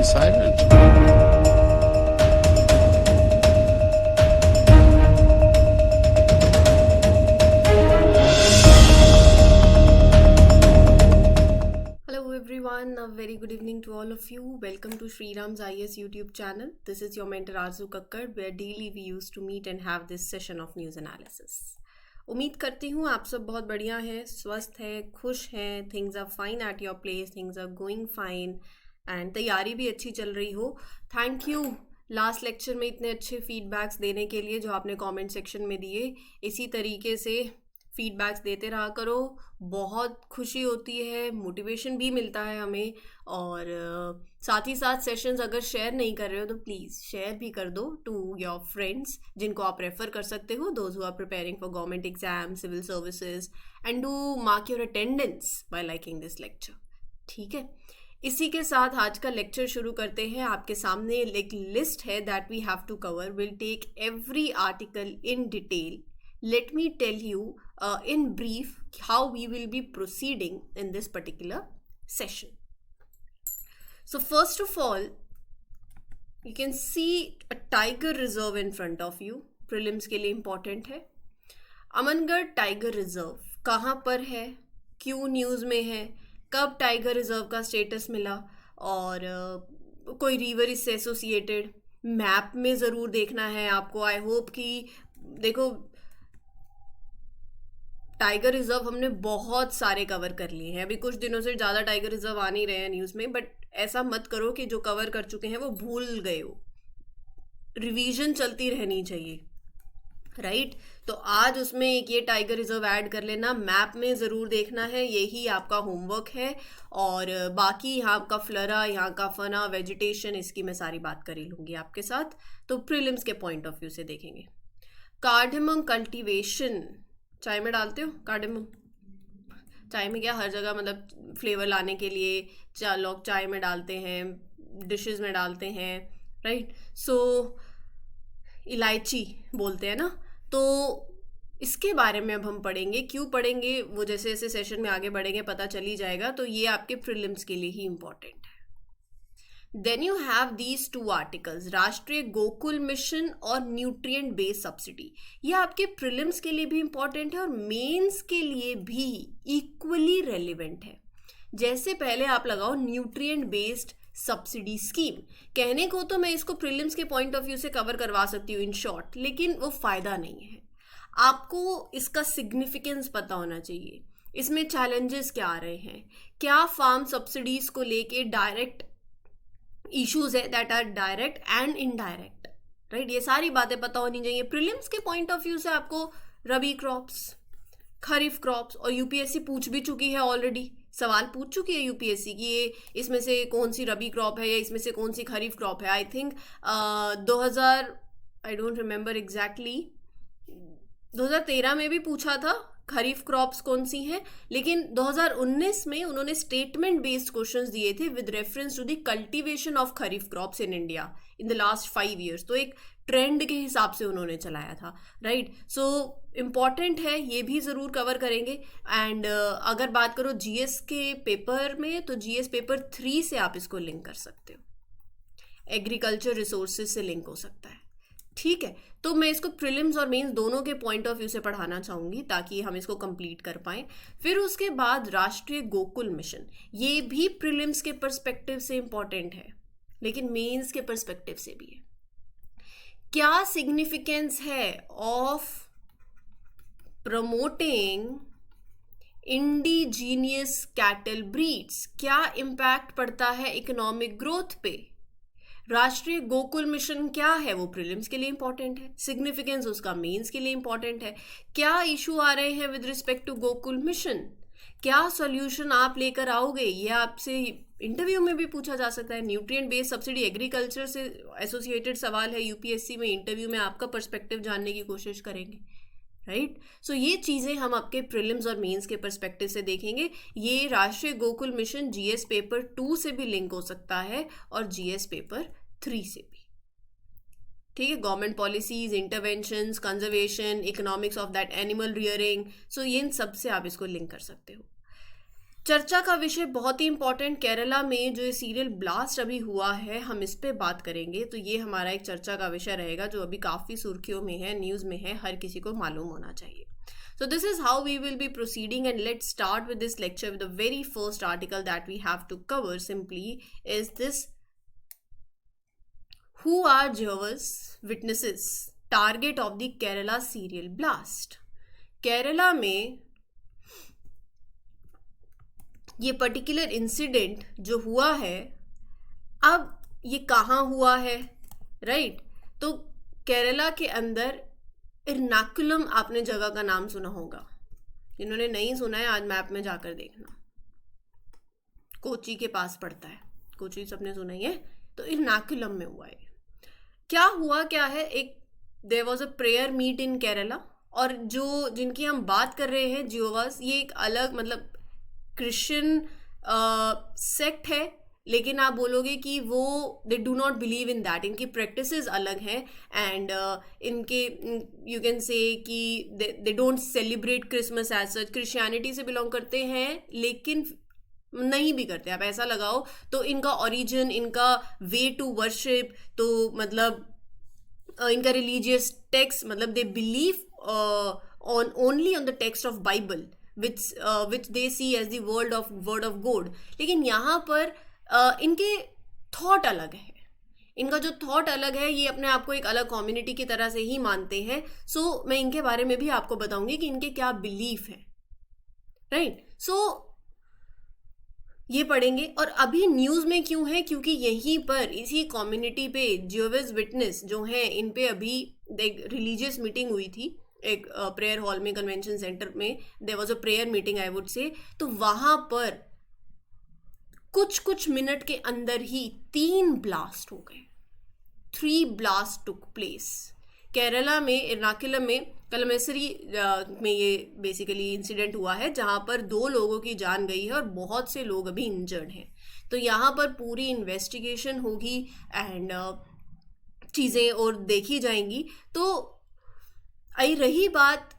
silent. Hello everyone, a very good evening to all of you. Welcome to Sri Ram's IS YouTube channel. This is your mentor Arzu Kakkar, where daily we used to meet and have this session of news analysis. उम्मीद करती हूँ आप सब बहुत बढ़िया हैं, स्वस्थ हैं, खुश हैं, things are fine at your place, things are going fine and तैयारी भी अच्छी चल रही हो. थैंक यू लास्ट लेक्चर में इतने अच्छे फीडबैक्स देने के लिए जो आपने कमेंट सेक्शन में दिए. इसी तरीके से फीडबैक्स देते रहा करो, बहुत खुशी होती है, मोटिवेशन भी मिलता है हमें. और साथ ही साथ सेशंस अगर शेयर नहीं कर रहे हो तो प्लीज़ शेयर भी कर दो टू योर फ्रेंड्स जिनको आप रेफर कर सकते हो, those who are preparing for government exam, civil services, and do mark your attendance by liking this lecture. ठीक है, इसी के साथ आज का लेक्चर शुरू करते हैं. आपके सामने एक लिस्ट है that we have to cover. Will take every article in detail. Let me tell you in brief how we will be proceeding in this particular session. So first of all, you can see a tiger reserve in front of you. Prelims के लिए important है. Amangarh tiger reserve कहाँ पर है, क्यों news में है, कब टाइगर रिजर्व का स्टेटस मिला, और कोई रिवर इससे एसोसिएटेड मैप में ज़रूर देखना है आपको. आई होप कि देखो, टाइगर रिजर्व हमने बहुत सारे कवर कर लिए हैं. अभी कुछ दिनों से ज़्यादा टाइगर रिजर्व आ नहीं रहे हैं न्यूज़ में, बट ऐसा मत करो कि जो कवर कर चुके हैं वो भूल गए हो. रिवीजन चलती रहनी चाहिए, राइट? तो आज उसमें एक ये टाइगर रिजर्व ऐड कर लेना, मैप में ज़रूर देखना है, यही आपका होमवर्क है. और बाकी यहाँ का फ्लोरा, यहाँ का फना, वेजिटेशन, इसकी मैं सारी बात कर ही लूँगी आपके साथ. तो प्रीलिम्स के पॉइंट ऑफ व्यू से देखेंगे. कार्डेमम कल्टीवेशन, चाय में डालते हो कार्डेमम? चाय में क्या, हर जगह मतलब फ्लेवर लाने के लिए लोग चाय में डालते हैं, डिशेस में डालते हैं, राइट? सो इलायची बोलते हैं ना. तो इसके बारे में अब हम पढ़ेंगे. क्यों पढ़ेंगे वो जैसे जैसे सेशन में आगे बढ़ेंगे पता चल ही जाएगा. तो ये आपके प्रीलिम्स के लिए ही इम्पॉर्टेंट है. Then you have these two articles, राष्ट्रीय गोकुल मिशन और न्यूट्रिएंट बेस्ड सब्सिडी. ये आपके प्रीलिम्स के लिए भी इम्पॉर्टेंट है और मेंस के लिए भी इक्वली रेलिवेंट है. जैसे पहले आप लगाओ न्यूट्रिएंट बेस्ड सब्सिडी स्कीम. कहने को तो मैं इसको प्रीलिम्स के पॉइंट ऑफ व्यू से कवर करवा सकती हूँ इन शॉर्ट, लेकिन वो फ़ायदा नहीं है. आपको इसका सिग्निफिकेंस पता होना चाहिए. इसमें चैलेंजेस क्या आ रहे हैं, क्या फार्म सब्सिडीज़ को लेके डायरेक्ट इश्यूज है that are direct and indirect, right? ये सारी बातें पता होनी चाहिए. प्रीलिम्स के पॉइंट ऑफ व्यू से आपको रबी क्रॉप्स, खरीफ क्रॉप्स, और यूपीएससी पूछ भी चुकी है ऑलरेडी, सवाल पूछ चुकी है यूपीएससी कि ये इसमें से कौन सी रबी क्रॉप है या इसमें से कौन सी खरीफ क्रॉप है. I think 2000, I don't remember exactly, 2013 में भी पूछा था खरीफ क्रॉप्स कौन सी हैं, लेकिन 2019 में उन्होंने स्टेटमेंट बेस्ड क्वेश्चंस दिए थे with reference to the cultivation of kharif crops in India in the last 5 years. तो एक ट्रेंड के हिसाब से उन्होंने चलाया था, राइट? सो इम्पॉर्टेंट है, ये भी ज़रूर कवर करेंगे. एंड अगर बात करो जीएस के पेपर में, तो जीएस पेपर 3 से आप इसको लिंक कर सकते हो, एग्रीकल्चर रिसोर्सेज से लिंक हो सकता है. ठीक है, तो मैं इसको प्रीलिम्स और मेंस दोनों के पॉइंट ऑफ व्यू से पढ़ाना चाहूँगी ताकि हम इसको कंप्लीट कर पाएँ. फिर उसके बाद राष्ट्रीय गोकुल मिशन, ये भी प्रीलिम्स के पर्सपेक्टिव से इम्पॉर्टेंट है लेकिन मेंस के पर्सपेक्टिव से भी है. क्या सिग्निफिकेंस है of promoting indigenous cattle breeds, क्या इम्पैक्ट पड़ता है इकोनॉमिक ग्रोथ पे. राष्ट्रीय गोकुल मिशन क्या है, वो प्रीलिम्स के लिए इंपॉर्टेंट है. सिग्निफिकेंस उसका मेंस के लिए इंपॉर्टेंट है. क्या इशू आ रहे हैं with respect to Gokul mission, क्या सॉल्यूशन आप लेकर आओगे, ये आपसे इंटरव्यू में भी पूछा जा सकता है. न्यूट्रिएंट बेस्ड सब्सिडी एग्रीकल्चर से एसोसिएटेड सवाल है यूपीएससी में. इंटरव्यू में आपका पर्सपेक्टिव जानने की कोशिश करेंगे, राइट? सो ये चीज़ें हम आपके प्रीलिम्स और मेंस के पर्सपेक्टिव से देखेंगे. ये राष्ट्रीय गोकुल मिशन जीएस पेपर 2 से भी लिंक हो सकता है और जीएस पेपर 3 से भी. ठीक है, government policies, interventions, conservation, economics of that animal rearing, so इन सब से आप इसको लिंक कर सकते हो. चर्चा का विषय बहुत ही इंपॉर्टेंट, केरला में जो ये सीरियल ब्लास्ट अभी हुआ है हम इस पे बात करेंगे, तो ये हमारा एक चर्चा का विषय रहेगा जो अभी काफ़ी सुर्खियों में है, न्यूज़ में है, हर किसी को मालूम होना चाहिए. So this is how we will be proceeding, and let's start with this lecture with the very first article that we have to cover simply is this: who are Jehovah's Witnesses, target of the Kerala serial blast. Kerala में ये particular incident जो हुआ है, अब ये कहाँ हुआ है, राइट? तो केरला के अंदर एर्नाकुलम, आपने जगह का नाम सुना होगा, जिन्होंने नहीं सुना है आज मैप में जाकर देखना, कोची के पास पड़ता है, कोची सबने सुना ही है, तो एर्नाकुलम में हुआ है. क्या हुआ क्या है, एक there was a prayer meet in Kerala, और जो जिनकी हम बात कर रहे हैं जियोवास, ये एक अलग मतलब क्रिश्चियन सेक्ट है, लेकिन आप बोलोगे कि वो they do not believe in that, इनकी प्रैक्टिसेस अलग हैं, एंड इनके यू कैन से कि they don't celebrate Christmas as such. Christianity से बिलोंग करते हैं लेकिन नहीं भी करते, आप ऐसा लगाओ. तो इनका ओरिजिन, इनका वे टू वर्शिप, तो मतलब इनका रिलीजियस टेक्स्ट, मतलब they believe on only on the text of Bible which they see as the word of God. लेकिन यहाँ पर इनके थॉट अलग है, इनका जो थॉट अलग है, ये अपने आप को एक अलग कम्युनिटी की तरह से ही मानते हैं. सो मैं इनके बारे में भी आपको बताऊंगी कि इनके क्या बिलीफ है, राइट? सो ये पढ़ेंगे. और अभी न्यूज़ में क्यों है, क्योंकि यहीं पर इसी कम्युनिटी पे जियोवास विटनेस जो हैं, इन पे अभी एक रिलीजियस मीटिंग हुई थी एक प्रेयर हॉल में, कन्वेंशन सेंटर में. There was a prayer meeting I would say. तो वहां पर कुछ मिनट के अंदर ही 3 ब्लास्ट हो गए, 3 ब्लास्ट टुक प्लेस केरला में, एर्नाकुलम में, कलमेसरी में ये बेसिकली इंसिडेंट हुआ है, जहां पर 2 लोगों की जान गई है और बहुत से लोग अभी इंजर्ड हैं. तो यहाँ पर पूरी इन्वेस्टिगेशन होगी एंड चीज़ें और देखी जाएंगी. तो आई रही बात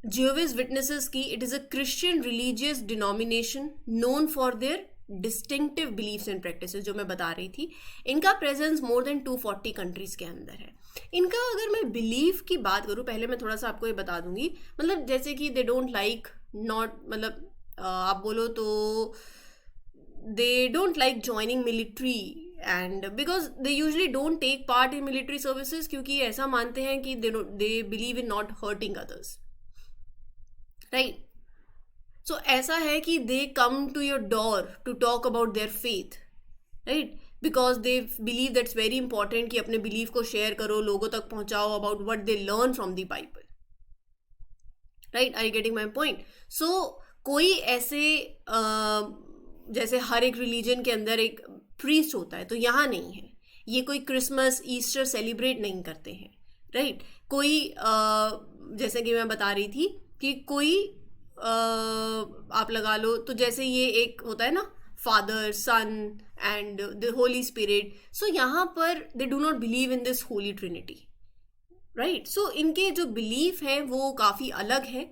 जियोवास विटनेसेस की, it is a Christian religious denomination known for their distinctive beliefs and practices, जो मैं बता रही थी. इनका प्रेजेंस मोर देन 240 कंट्रीज़ के अंदर है. इनका अगर मैं बिलीफ की बात करूँ, पहले मैं थोड़ा सा आपको ये बता दूंगी, मतलब जैसे कि दे डोंट लाइक नॉट, मतलब आप बोलो तो they don't like joining military, and because they usually don't take part in military services, क्योंकि ऐसा मानते हैं कि they believe in not hurting others, right? So ऐसा है कि they come to your door to talk about their faith, right? Because they believe that's very important कि अपने बिलीव को शेयर करो, लोगों तक पहुंचाओ about what they learn from the Bible, right? Are you getting my point? So कोई ऐसे जैसे हर एक रिलीजन के अंदर एक प्रीस्ट होता है, तो यहाँ नहीं है. ये कोई क्रिसमस ईस्टर सेलिब्रेट नहीं करते हैं, राइट? कोई जैसे कि मैं बता रही थी कि कोई आप लगा लो, तो जैसे ये एक होता है ना, father, son and the holy spirit. So यहाँ पर they do not believe in this holy trinity, right? So इनके जो बिलीफ हैं वो काफ़ी अलग है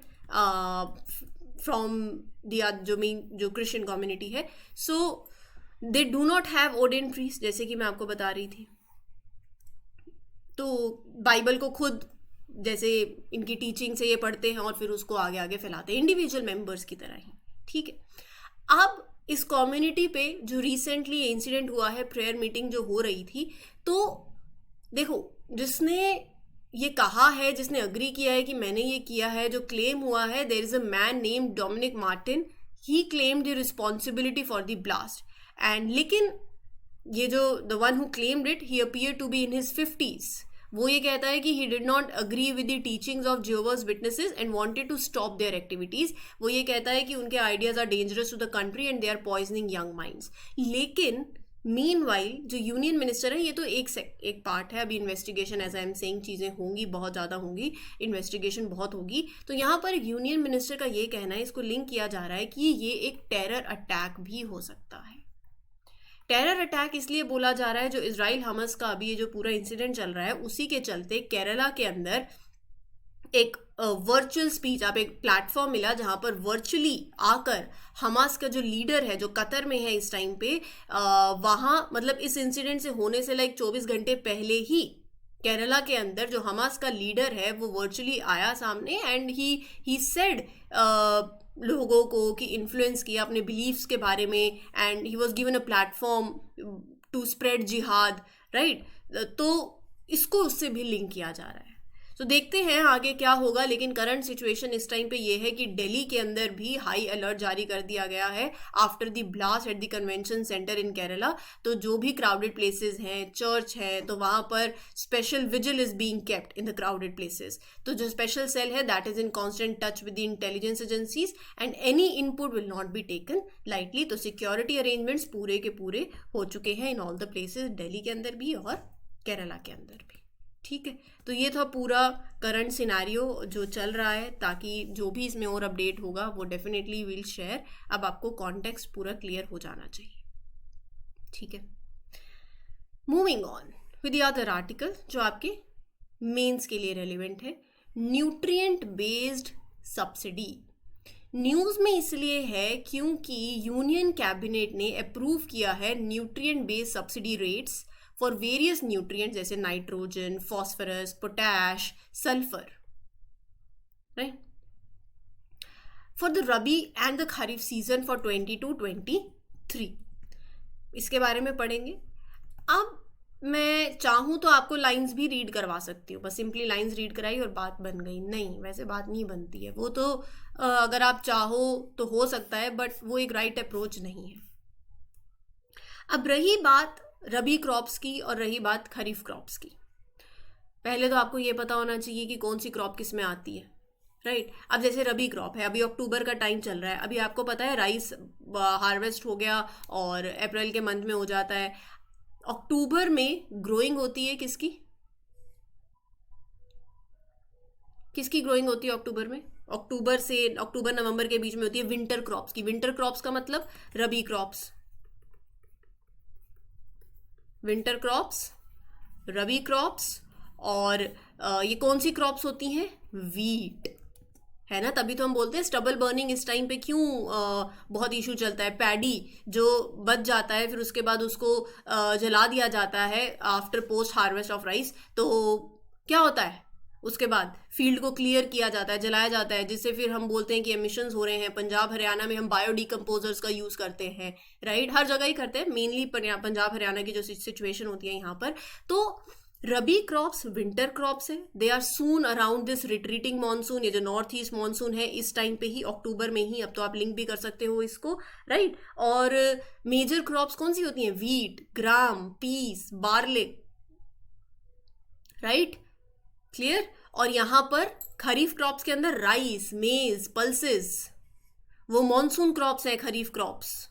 फ्रॉम जो क्रिश्चियन कम्युनिटी है. So they do not have ordained priest, जैसे कि मैं आपको बता रही थी. तो बाइबल को खुद जैसे इनकी टीचिंग से ये पढ़ते हैं और फिर उसको आगे आगे फैलाते हैं, इंडिविजुअल मेंबर्स की तरह ही, ठीक है? अब इस कम्युनिटी पे जो रिसेंटली इंसिडेंट हुआ है, प्रेयर मीटिंग जो हो रही थी, तो देखो, जिसने ये कहा है, जिसने अग्री किया है कि मैंने ये किया है, जो क्लेम हुआ है, there is a man named Dominic Martin, he claimed the responsibility for the blast. And लेकिन ये जो the one who claimed it, he appear to be in his 50s. वो ये कहता है कि he did not agree with the teachings of Jehovah's Witnesses and wanted to stop their activities. वो ये कहता है कि उनके ideas are dangerous to the country and they are poisoning young minds. लेकिन मीनवाइल जो यूनियन मिनिस्टर है, ये तो एक पार्ट है, अभी investigation, as I am saying, चीज़ें होंगी, बहुत ज़्यादा होंगी, इन्वेस्टिगेशन बहुत होगी. तो यहाँ पर यूनियन मिनिस्टर का ये कहना है, इसको लिंक किया जा रहा है कि ये एक टेरर अटैक भी हो सकता है. टेरर अटैक इसलिए बोला जा रहा है, जो इजराइल हमस का अभी ये जो पूरा इंसिडेंट चल रहा है, उसी के चलते केरला के अंदर एक वर्चुअल स्पीच, आप एक प्लेटफॉर्म मिला जहाँ पर वर्चुअली आकर हमास का जो लीडर है जो कतर में है इस टाइम पे, वहाँ मतलब इस इंसिडेंट से होने से लाइक 24 घंटे पहले ही केरला के अंदर जो हमास का लीडर है वो वर्चुअली आया सामने एंड ही सेड लोगों को कि इन्फ्लुएंस किया अपने बिलीव्स के बारे में, and he was given a platform to spread jihad, right. तो इसको उससे भी लिंक किया जा रहा है। तो देखते हैं आगे क्या होगा, लेकिन करंट सिचुएशन इस टाइम पे ये है कि दिल्ली के अंदर भी हाई अलर्ट जारी कर दिया गया है after the blast at the convention centre in Kerala. तो जो भी क्राउडेड प्लेसेस हैं, चर्च है, तो वहाँ पर special vigil is being kept in the crowded places. तो जो स्पेशल सेल है that is in constant touch with the intelligence agencies and any input will not be taken lightly. तो security arrangements पूरे के पूरे हो चुके हैं in all the places, Delhi के अंदर भी और केरला के अंदर भी। ठीक है, तो ये था पूरा करंट सिनेरियो जो चल रहा है, ताकि जो भी इसमें और अपडेट होगा वो डेफिनेटली विल शेयर। अब आपको कॉन्टेक्स्ट पूरा क्लियर हो जाना चाहिए। ठीक है, moving on with the other article जो आपके मेंस के लिए रेलिवेंट है, न्यूट्रिएंट बेस्ड सब्सिडी। न्यूज़ में इसलिए है क्योंकि यूनियन कैबिनेट ने अप्रूव किया है nutrient based subsidy rates for various nutrients जैसे nitrogen, phosphorus, potash, sulphur, right, for the rabi and the kharif season for 22-23। इसके बारे में पढ़ेंगे। अब मैं चाहूँ तो आपको लाइंस भी रीड करवा सकती हूँ, बस सिंपली लाइंस रीड कराई और बात बन गई, नहीं, वैसे बात नहीं बनती है। वो तो अगर आप चाहो तो हो सकता है, बट वो एक राइट अप्रोच नहीं है। अब रही बात रबी क्रॉप्स की और रही बात खरीफ क्रॉप्स की। पहले तो आपको ये पता होना चाहिए कि कौन सी क्रॉप किस में आती है, राइट। अब जैसे रबी क्रॉप है, अभी अक्टूबर का टाइम चल रहा है, अभी आपको पता है राइस हार्वेस्ट हो गया और अप्रैल के मंथ में हो जाता है। अक्टूबर में ग्रोइंग होती है किसकी ग्रोइंग होती है अक्टूबर में? अक्टूबर से अक्टूबर नवंबर के बीच में होती है विंटर क्रॉप्स की। विंटर क्रॉप्स का मतलब रबी क्रॉप्स, विंटर क्रॉप्स, रबी क्रॉप्स। और ये कौन सी क्रॉप्स होती हैं? वीट, है ना। तभी तो हम बोलते हैं स्टबल बर्निंग इस टाइम पे क्यों बहुत इशू चलता है। पैडी जो बच जाता है फिर उसके बाद उसको जला दिया जाता है after post harvest of rice, तो क्या होता है उसके बाद फील्ड को क्लियर किया जाता है, जलाया जाता है, जिससे फिर हम बोलते हैं कि एमिशंस हो रहे हैं। पंजाब हरियाणा में हम बायोडिकम्पोजर्स का यूज़ करते हैं, राइट, हर जगह ही करते हैं, मेनली पंजाब हरियाणा की जो सिचुएशन होती है यहाँ पर। तो रबी क्रॉप्स विंटर क्रॉप्स है, they are sown around this retreating monsoon. ये जो नॉर्थ ईस्ट मानसून है इस टाइम पे ही, अक्टूबर में ही, अब तो आप लिंक भी कर सकते हो इसको, राइट। और मेजर क्रॉप्स कौन सी होती हैं? वीट, ग्राम, पीस, बार्ले, राइट, क्लियर। और यहां पर खरीफ क्रॉप्स के अंदर राइस, मेज, पल्सेस, वो मॉनसून क्रॉप्स है kharif crops.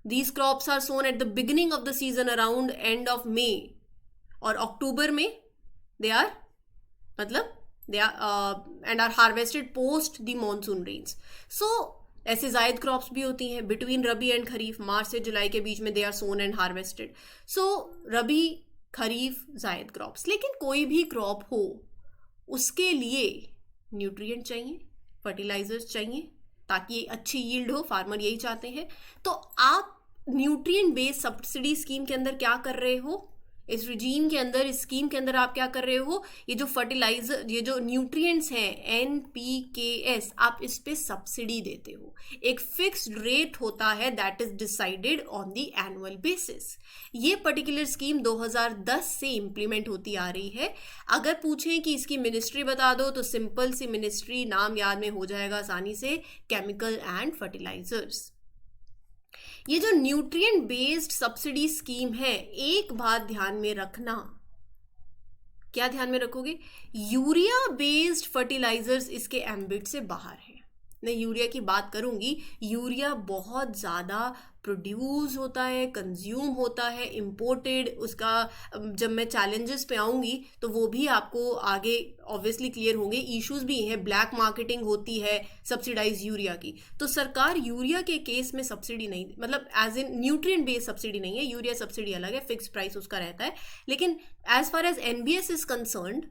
These crops are sown at the beginning of the season around end of May, और अक्टूबर में they are and are harvested post the monsoon rains. So ऐसे जायद क्रॉप्स भी होती हैं बिटवीन रबी एंड खरीफ, मार्च से जुलाई के बीच में they are sown and harvested. So rabi, kharif, zaid crops. लेकिन कोई भी क्रॉप हो उसके लिए न्यूट्रिएंट चाहिए, फर्टिलाइजर्स चाहिए ताकि अच्छी यील्ड हो, फार्मर यही चाहते हैं। तो आप न्यूट्रिएंट बेस्ड सब्सिडी स्कीम के अंदर क्या कर रहे हो? इस रिजीम के अंदर, इस स्कीम के अंदर आप क्या कर रहे हो? ये जो फर्टिलाइजर, ये जो न्यूट्रिएंट्स हैं NPKs, आप इस पे सब्सिडी देते हो। एक फिक्स्ड रेट होता है that is decided on the annual basis. ये पर्टिकुलर स्कीम 2010 से इंप्लीमेंट होती आ रही है। अगर पूछें कि इसकी मिनिस्ट्री बता दो तो सिंपल सी मिनिस्ट्री नाम याद में हो जाएगा आसानी से, केमिकल एंड फर्टिलाइजर्स। ये जो न्यूट्रिएंट बेस्ड सब्सिडी स्कीम है, एक बात ध्यान में रखना। क्या ध्यान में रखोगे? यूरिया बेस्ड फर्टिलाइजर्स इसके एम्बिट से बाहर है। मैं यूरिया की बात करूंगी, यूरिया बहुत ज़्यादा प्रोड्यूस होता है, कंज्यूम होता है, इम्पोर्टेड। उसका जब मैं चैलेंजेस पे आऊँगी तो वो भी आपको आगे ऑब्वियसली क्लियर होंगे। इश्यूज भी हैं, ब्लैक मार्केटिंग होती है सब्सिडाइज यूरिया की। तो सरकार यूरिया के केस में सब्सिडी नहीं, मतलब as in nutrient based subsidy नहीं है, यूरिया सब्सिडी अलग है, फिक्स प्राइस उसका रहता है। लेकिन as far as NBS is concerned,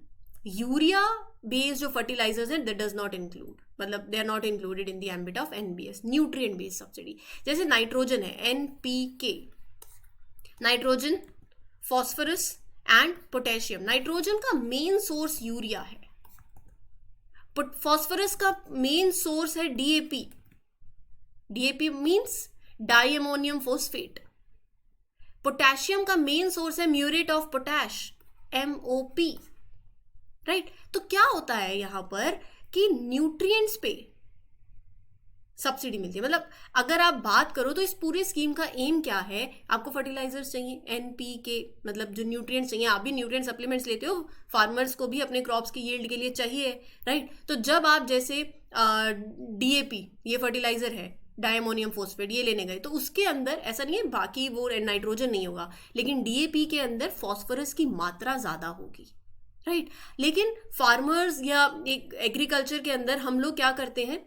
urea based जो फर्टिलाइजर्स हैं दैट डज नॉट इंक्लूड, मतलब they are not included in the ambit of NBS, nutrient based subsidy. जैसे नाइट्रोजन है, NPK, nitrogen, phosphorus and potassium. Nitrogen का main source urea है, phosphorus का main source है DAP, DAP means diammonium phosphate. Potassium का main source है muriate of potash, MOP, right. तो क्या होता है यहां पर कि न्यूट्रिएंट्स पे सब्सिडी मिलती है। मतलब अगर आप बात करो तो इस पूरी स्कीम का एम क्या है, आपको फर्टिलाइजर्स चाहिए, एनपीके, मतलब जो न्यूट्रिएंट्स चाहिए, आप भी न्यूट्रिएंट सप्लीमेंट्स लेते हो, फार्मर्स को भी अपने क्रॉप्स की यील्ड के लिए चाहिए, राइट। तो जब आप जैसे डीएपी, ये फर्टिलाइजर है, डायमोनियम फोस्फेट, ये लेने गए तो उसके अंदर ऐसा नहीं है बाकी वो नाइट्रोजन नहीं होगा, लेकिन डीएपी के अंदर फॉस्फोरस की मात्रा ज्यादा होगी, राइट। लेकिन फार्मर्स या एक एग्रीकल्चर के अंदर हम लोग क्या करते हैं,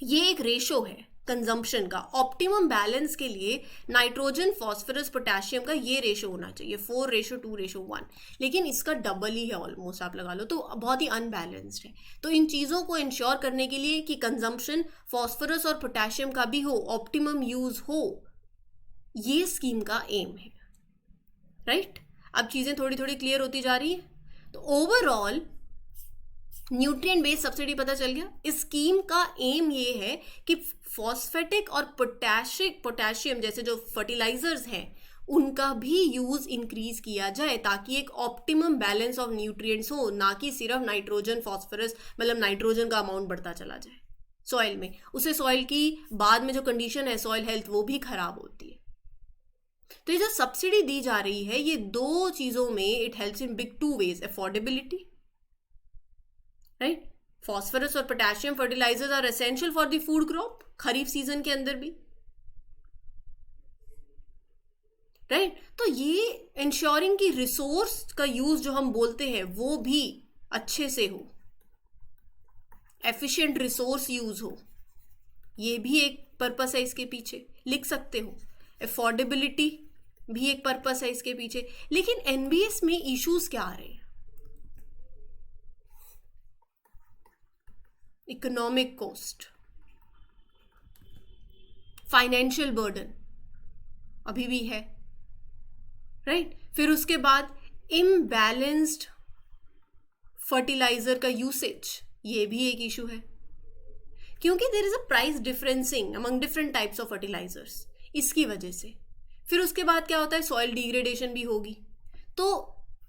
ये एक रेशो है कंजम्पशन का, ऑप्टिमम बैलेंस के लिए नाइट्रोजन, फॉस्फोरस, पोटेशियम का ये रेशो होना चाहिए 4:2:1, लेकिन इसका डबल ही है ऑलमोस्ट, आप लगा लो, तो बहुत ही अनबैलेंस्ड है। तो इन चीज़ों को इंश्योर करने के लिए कि कंजम्पशन फॉस्फोरस और पोटेशियम का भी हो, ऑप्टिमम यूज हो, ये स्कीम का एम है, राइट। अब चीज़ें थोड़ी थोड़ी क्लियर होती जा रही है। तो ओवरऑल न्यूट्रिएंट बेस्ड सब्सिडी पता चल गया। इस स्कीम का एम ये है कि फॉस्फेटिक और पोटेशियम जैसे जो फर्टिलाइजर्स हैं उनका भी यूज इंक्रीज किया जाए, ताकि एक ऑप्टिमम बैलेंस ऑफ न्यूट्रिएंट्स हो, ना कि सिर्फ नाइट्रोजन, फॉस्फोरस, मतलब नाइट्रोजन का अमाउंट बढ़ता चला जाए सॉइल में, उससे सॉइल की बाद में जो कंडीशन है सॉइल हेल्थ वो भी खराब होती है। तो ये जो सब्सिडी दी जा रही है ये दो चीजों में it helps in big two ways, affordability, right. Phosphorus और potassium fertilisers are essential for the food crop, kharif season के अंदर भी, राइट। तो ये इंश्योरिंग की रिसोर्स का यूज जो हम बोलते हैं वो भी अच्छे से हो, एफिशिएंट रिसोर्स यूज हो, ये भी एक पर्पस है इसके पीछे, लिख सकते हो। अफोर्डेबिलिटी भी एक पर्पस है इसके पीछे। लेकिन एनबीएस में इश्यूज क्या आ रहे हैं, इकोनॉमिक कॉस्ट, फाइनेंशियल बर्डन अभी भी है, राइट। फिर उसके बाद इम्बैलेंस्ड फर्टिलाइजर का यूसेज, ये भी एक इशू है, क्योंकि there is a price differencing among different types of fertilisers, इसकी वजह से। फिर उसके बाद क्या होता है, सॉइल डिग्रेडेशन भी होगी। तो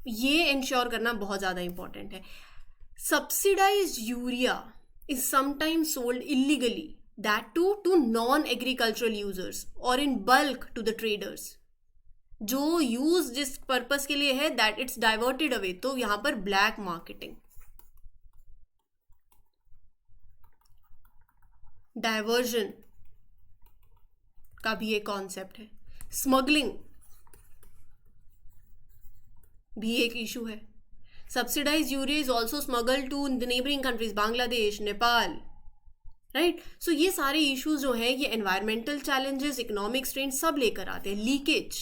ये इंश्योर करना बहुत ज़्यादा इंपॉर्टेंट है। Subsidised urea is sometimes sold illegally, that too to non-agricultural users or in bulk to the traders, जो यूज जिस पर्पस के लिए है दैट इट्स डाइवर्टेड अवे। तो यहां पर ब्लैक मार्केटिंग, डाइवर्जन का भी एक कॉन्सेप्ट है, स्मगलिंग भी एक इशू है। Subsidized urea is also smuggled to the neighboring countries, Bangladesh, Nepal, right. So ये सारे इश्यूज जो हैं ये एनवायरमेंटल चैलेंजेस, इकोनॉमिक स्ट्रेन सब लेकर आते हैं। Leakage,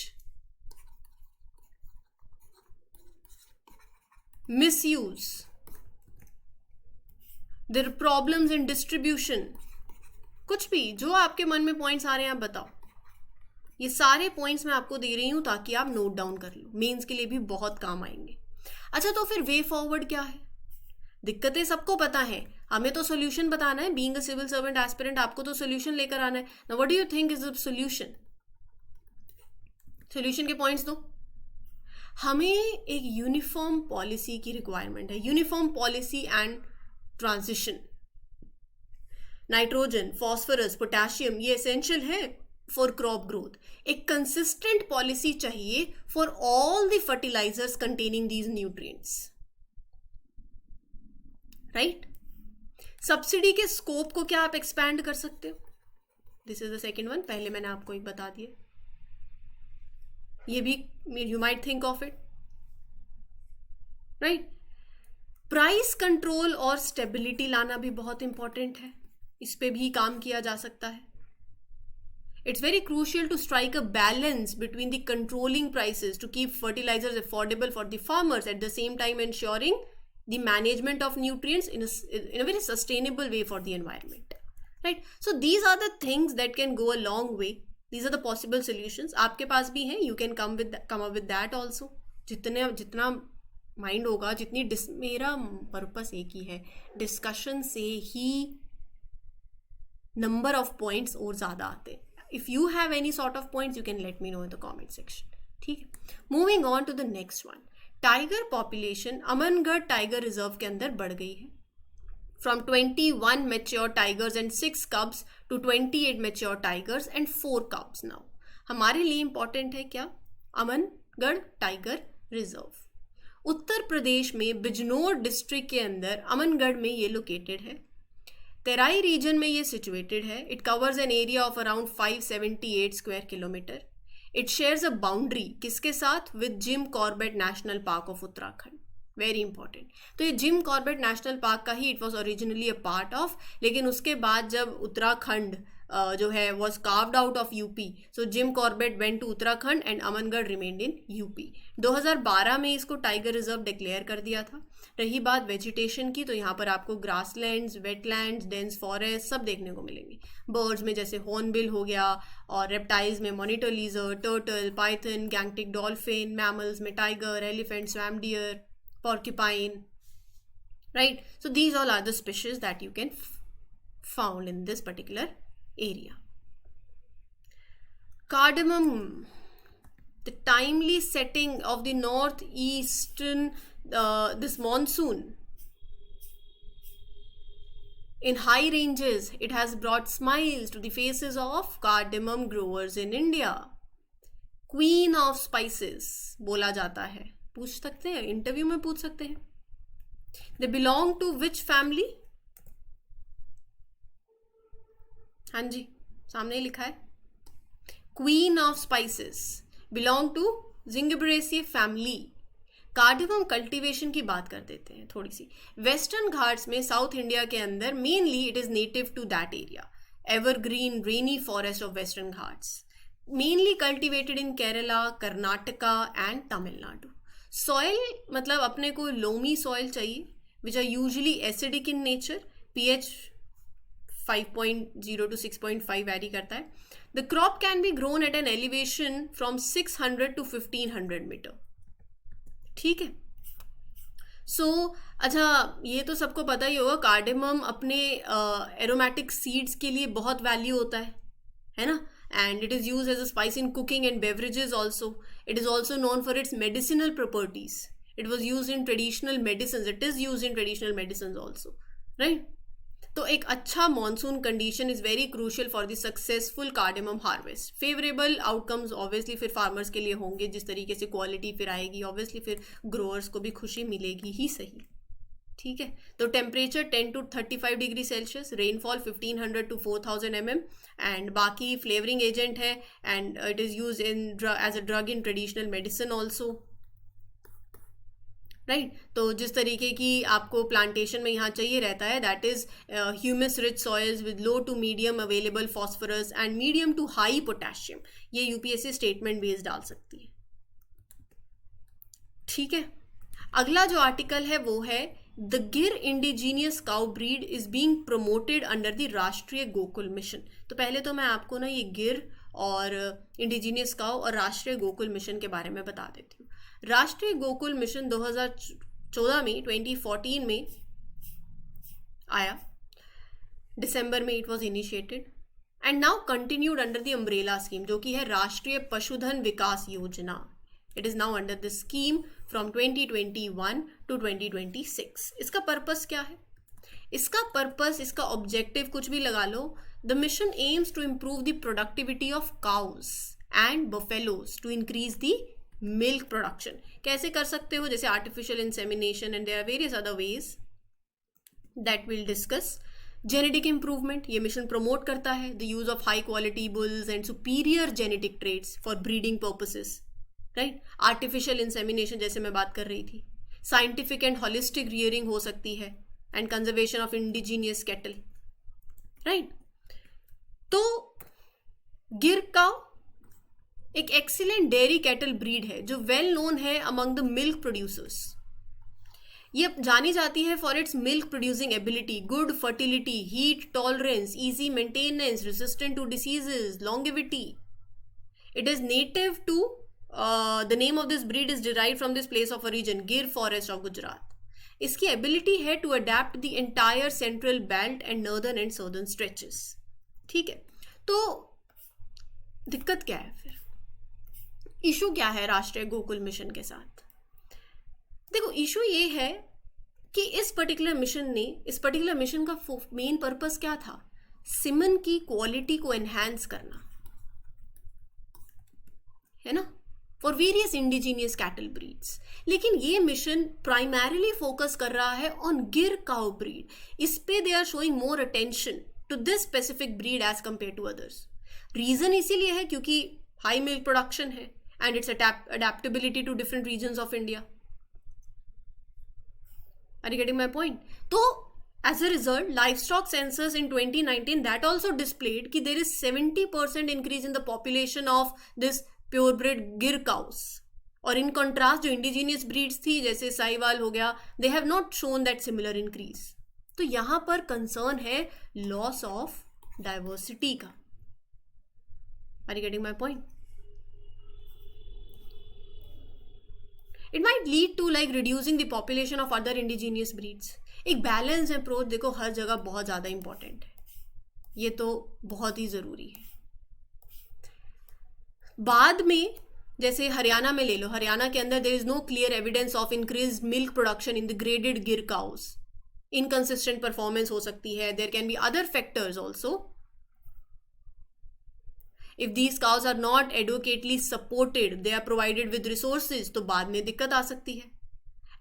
misuse, their problems in distribution, कुछ भी जो आपके मन में पॉइंट्स आ रहे हैं आप बताओ। ये सारे पॉइंट्स मैं आपको दे रही हूं ताकि आप नोट डाउन कर लो, मेंस के लिए भी बहुत काम आएंगे। अच्छा, तो फिर वे फॉरवर्ड क्या है? दिक्कतें सबको पता है, हमें तो सोल्यूशन बताना है। Being a civil servant aspirant आपको तो सोल्यूशन लेकर आना है। Now what do you think is the solution? Solution के पॉइंट्स दो। हमें एक यूनिफॉर्म पॉलिसी की रिक्वायरमेंट है, uniform policy and transition. Nitrogen, phosphorus, potassium ये एसेंशियल है फॉर क्रॉप ग्रोथ। एक कंसिस्टेंट पॉलिसी चाहिए for all the fertilizers containing these nutrients, right. Subsidy के स्कोप को क्या आप एक्सपैंड कर सकते हो? This is the second one, पहले मैंने आपको एक बता दिया। ये भी you might think of it, right. Price control और स्टेबिलिटी लाना भी बहुत इंपॉर्टेंट है, इस पे भी काम किया जा सकता है। It's very crucial to strike a balance between the controlling prices to keep fertilizers affordable for the farmers, at the same time ensuring the management of nutrients in a very sustainable way for the environment, right? So these are the things that can go a long way. These are the possible solutions. आपके पास भी हैं, you can come up with that also. जितना mind होगा, जितनी मेरा purpose एक ही है, discussion से ही नंबर ऑफ पॉइंट्स और ज़्यादा आते हैं. If you have any sort of points you can let me know in the comment section. ठीक है, moving on to the next one. Tiger population Amangarh tiger reserve के अंदर बढ़ गई है. From 21 mature tigers and 6 cubs to 28 mature tigers and 4 cubs now. हमारे लिए important है क्या? अमनगढ़ टाइगर रिजर्व उत्तर प्रदेश में बिजनौर डिस्ट्रिक्ट के अंदर अमनगढ़ में ये लोकेटेड है. तेराई रीजन में ये सिचुएटेड है. It covers an area of around 578 square kilometre. It shares a boundary किसके साथ? With Jim Corbett National Park of Uttarakhand. Very important. तो ये जिम कॉर्बेट नेशनल पार्क का ही it was originally a part of, लेकिन उसके बाद जब उत्तराखंड जो है was carved out of UP, so Jim Corbett went to Uttarakhand and Amangarh remained in UP. 2012 में इसको टाइगर रिजर्व डिक्लेयर कर दिया था. रही बात वेजिटेशन की, तो यहाँ पर आपको ग्रासलैंड्स, वेटलैंड्स, डेंस फॉरेस्ट सब देखने को मिलेंगे. बर्ड्स में जैसे हॉर्नबिल हो गया, और रेप्टाइल्स में monitor lizard, turtle, python, Gangetic dolphin, mammals में tiger, elephant, swamp deer, porcupine, right? So these all are the species that you can found in this particular area. Cardamom, the timely setting of the northeastern this monsoon in high ranges, it has brought smiles to the faces of cardamom growers in India. Queen of spices बोला जाता है. पूछ सकते हैं, interview में पूछ सकते हैं. They belong to which family? हाँ जी, सामने लिखा है. Queen of spices belong to zingiberaceae family. Cardamom cultivation की बात कर देते हैं थोड़ी सी. वेस्टर्न घाट्स में साउथ इंडिया के अंदर mainly it is native to that area. Evergreen rainy forest of western Ghats, mainly cultivated in Kerala, Karnataka and Tamil Nadu. Soil मतलब अपने को लोमी सॉइल चाहिए which are usually acidic in nature. pH 5.0 to 6.5 vary करता है. The crop can be grown at an elevation from 600 to 1500 metre. ठीक है. सो अच्छा, ये तो सबको पता ही होगा, कार्डेमम अपने एरोमेटिक सीड्स के लिए बहुत वैल्यू होता है ना. And it is used as a spice in cooking and beverages also. It is also known for its medicinal properties. It was used in traditional medicines. It is used in traditional medicines also, right? तो एक अच्छा monsoon condition is very crucial for the successful cardamom harvest. Favorable outcomes obviously फिर farmers के लिए होंगे, जिस तरीके से quality फिर आएगी, obviously फिर growers को भी खुशी मिलेगी ही सही. ठीक है. तो temperature 10 to 35 degree Celsius, rainfall 1500 to 4000 mm, and बाकी फ्लेवरिंग एजेंट है, and it is use in as a drug in traditional medicine also, right. तो जिस तरीके की आपको प्लांटेशन में यहाँ चाहिए रहता है, that is humus rich soils with low to medium available phosphorus and medium to high potassium. ये यूपीएससी स्टेटमेंट बेस डाल सकती है. ठीक है. अगला जो आर्टिकल है वो है द गिर indigenous cow breed is being promoted under the राष्ट्रीय गोकुल मिशन. तो पहले तो मैं आपको ना ये गिर और इंडिजीनियस काउ और राष्ट्रीय गोकुल मिशन के बारे में बता देती हूँ. राष्ट्रीय गोकुल मिशन 2014 में 2014 में आया, दिसंबर में it was initiated and now continued under the umbrella scheme, जो कि है राष्ट्रीय पशुधन विकास योजना. It is now under the scheme from 2021 to 2026. इसका पर्पस क्या है? इसका पर्पस, इसका ऑब्जेक्टिव कुछ भी लगा लो. The mission aims to improve the productivity of cows and buffaloes to increase the milk production. कैसे कर सकते हो? जैसे artificial insemination, and there are various other ways that will discuss. Genetic improvement, ये मिशन प्रमोट करता है the use of high quality bulls and superior genetic traits for breeding purposes, right. Artificial insemination जैसे मैं बात कर रही थी. Scientific and holistic rearing हो सकती है, and conservation of indigenous cattle, right. तो गिर काउ एक एक्सीलेंट डेयरी कैटल ब्रीड है जो वेल नोन है अमंग द मिल्क प्रोड्यूसर्स. ये जानी जाती है for its milk producing ability, good fertility, heat tolerance, easy maintenance, resistant to diseases, longevity. It is native to the name of this breed is derived from this place of origin, Gir forest of Gujarat. इसकी ability है to adapt the entire central belt and northern and southern stretches. ठीक है, तो दिक्कत क्या है फिर, issue क्या है राष्ट्रीय गोकुल मिशन के साथ? देखो, इशू ये है कि इस पर्टिकुलर मिशन का मेन पर्पस क्या था? सीमन की क्वालिटी को एनहांस करना, है ना, for various indigenous cattle breeds. लेकिन ये मिशन प्राइमरीली फोकस कर रहा है ऑन गिर काउ ब्रीड. इस पे they are showing more attention to this specific breed as compare to others. Reason इसीलिए है क्योंकि हाई मिल्क प्रोडक्शन है and its adaptability to different regions of India. Are you getting my point? तो as a result, livestock census in 2019 that also displayed कि there is 70% increase in the population of this purebred गिर cows. और इन contrast जो indigenous breeds थी जैसे साहिवाल हो गया, they have not shown that similar increase. तो यहाँ पर concern है loss of diversity का. Are you getting my point? It might lead to like reducing the population of other indigenous breeds. एक बैलेंस अप्रोच देखो हर जगह बहुत ज़्यादा इंपॉर्टेंट है, ये तो बहुत ही ज़रूरी है. बाद में जैसे हरियाणा में ले लो, हरियाणा के अंदर there is no clear evidence of increase milk production in the graded Gir cows. Inconsistent performance हो सकती है, there can be other factors also. If these cows are not adequately supported, they are provided with resources, तो बाद में दिक्कत आ सकती है.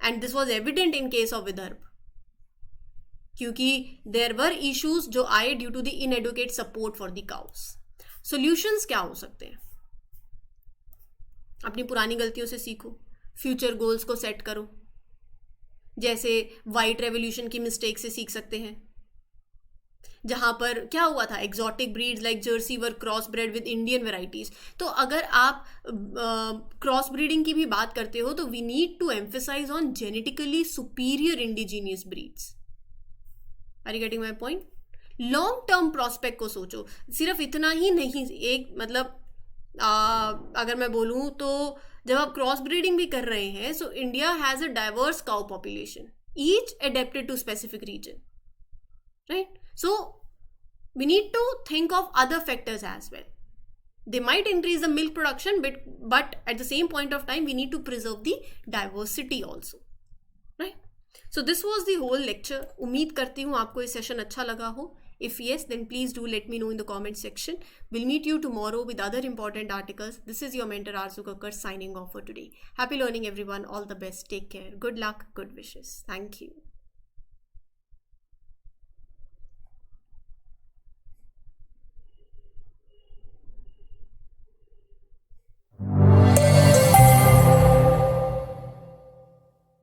And this was evident in case of Vidarbha, क्योंकि देयर वर इश्यूज जो आए due to the inadequate support for the cows. Solutions क्या हो सकते हैं? अपनी पुरानी गलतियों से सीखो, फ्यूचर गोल्स को सेट करो. जैसे वाइट रेवोल्यूशन की मिस्टेक से सीख सकते हैं, जहां पर क्या हुआ था, exotic breeds like Jersey were cross bread with Indian varieties. तो अगर आप क्रॉस ब्रीडिंग की भी बात करते हो तो we need to emphasize on genetically superior indigenous breeds. Are you getting my point? Long term prospect को सोचो, सिर्फ इतना ही नहीं. एक मतलब अगर मैं बोलूँ तो जब आप क्रॉस ब्रीडिंग भी कर रहे हैं, so India has a diverse cow population, each adapted to specific region, right? So we need to think of other factors as well. They might increase the milk production, but at the same point of time, we need to preserve the diversity also, right? So this was the whole lecture. उम्मीद करती हूँ आपको ये session अच्छा लगा हो. If yes, then please do let me know in the comment section. We'll meet you tomorrow with other important articles. This is your mentor Arzu Kakkar signing off for today. Happy learning everyone. All the best. Take care. Good luck. Good wishes. Thank you.